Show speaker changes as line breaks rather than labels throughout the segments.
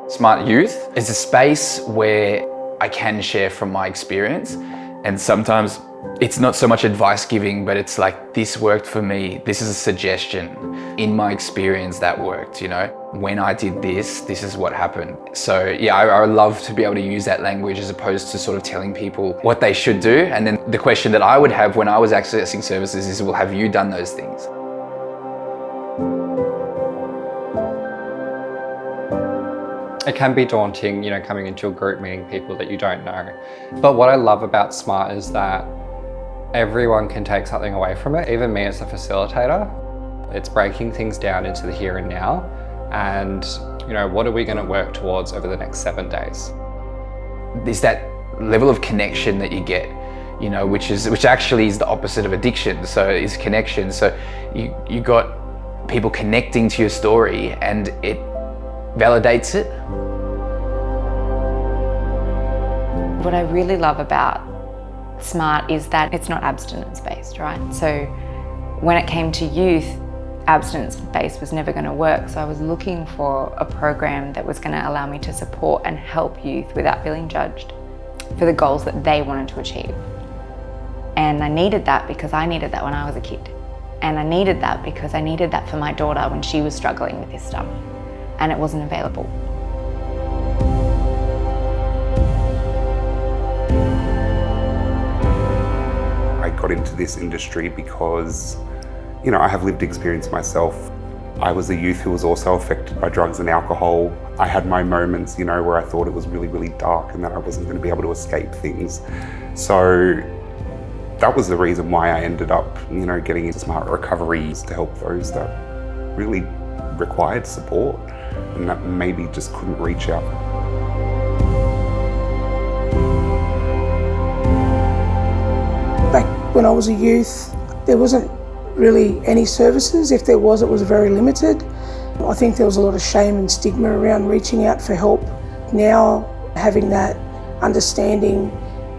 Smart Youth is a space where I can share from my experience, and sometimes it's not so much advice giving, but it's like, this worked for me, this is a suggestion. In my experience that worked, you know? When I did this, this is what happened. So yeah, I love to be able to use that language as opposed to sort of telling people what they should do. And then the question that I would have when I was accessing services is, well, have you done those things?
It can be daunting, you know, coming into a group meeting people that you don't know. But what I love about SMART is that everyone can take something away from it, even me as a facilitator. It's breaking things down into the here and now, and you know, what are we going to work towards over the next 7 days?
There's that level of connection that you get, you know, which actually is the opposite of addiction. So it's connection. So you got people connecting to your story, and it validates it.
What I really love about SMART is that it's not abstinence based, right? So when it came to youth, abstinence based was never going to work. So I was looking for a program that was going to allow me to support and help youth without feeling judged for the goals that they wanted to achieve. And I needed that because I needed that when I was a kid. And I needed that because I needed that for my daughter when she was struggling with this stuff. And it wasn't available.
I got into this industry because, you know, I have lived experience myself. I was a youth who was also affected by drugs and alcohol. I had my moments, you know, where I thought it was really, really dark and that I wasn't going to be able to escape things. So that was the reason why I ended up, you know, getting into Smart Recovery, to help those that really required support and that maybe just couldn't reach out.
Back when I was a youth, there wasn't really any services. If there was, it was very limited. I think there was a lot of shame and stigma around reaching out for help. Now, having that understanding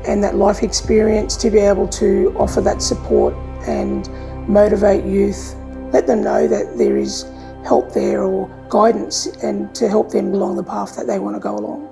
and that life experience to be able to offer that support and motivate youth, let them know that there is help there or guidance, and to help them along the path that they want to go along.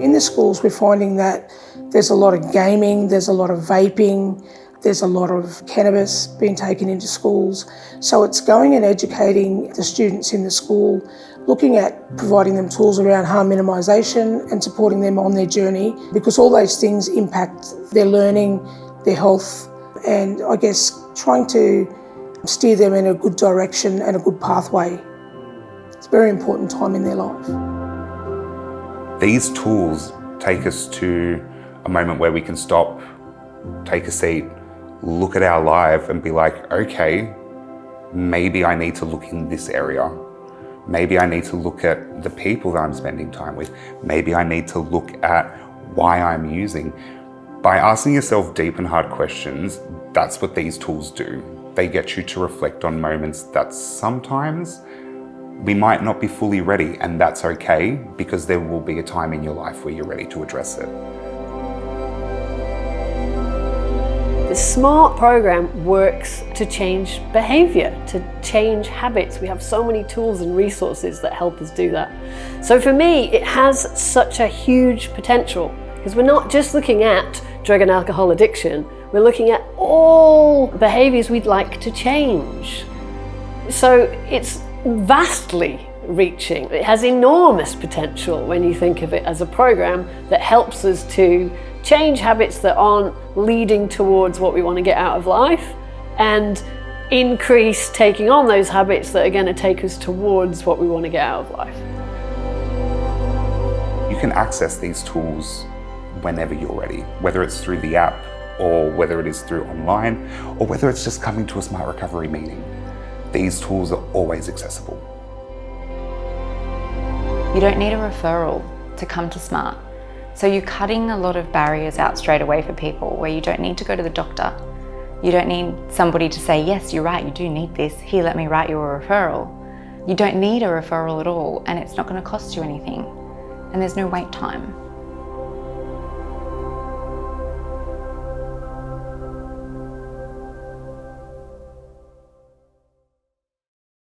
In the schools, we're finding that there's a lot of gaming, there's a lot of vaping, there's a lot of cannabis being taken into schools. So it's going and educating the students in the school, looking at providing them tools around harm minimisation and supporting them on their journey, because all those things impact their learning, their health, and I guess trying to steer them in a good direction and a good pathway. It's a very important time in their life.
These tools take us to a moment where we can stop, take a seat, look at our life and be like, okay, maybe I need to look in this area. Maybe I need to look at the people that I'm spending time with. Maybe I need to look at why I'm using. By asking yourself deep and hard questions, that's what these tools do. They get you to reflect on moments that sometimes we might not be fully ready, and that's okay, because there will be a time in your life where you're ready to address it.
The SMART program works to change behaviour, to change habits. We have so many tools and resources that help us do that. So for me, it has such a huge potential, because we're not just looking at drug and alcohol addiction, we're looking at all behaviours we'd like to change. So it's vastly reaching. It has enormous potential when you think of it as a program that helps us to change habits that aren't leading towards what we want to get out of life, and increase taking on those habits that are going to take us towards what we want to get out of life.
You can access these tools whenever you're ready, whether it's through the app or whether it is through online, or whether it's just coming to a Smart Recovery meeting. These tools are always accessible.
You don't need a referral to come to SMART. So you're cutting a lot of barriers out straight away for people, where you don't need to go to the doctor. You don't need somebody to say, yes, you're right, you do need this. Here, let me write you a referral. You don't need a referral at all, and it's not going to cost you anything. And there's no wait time.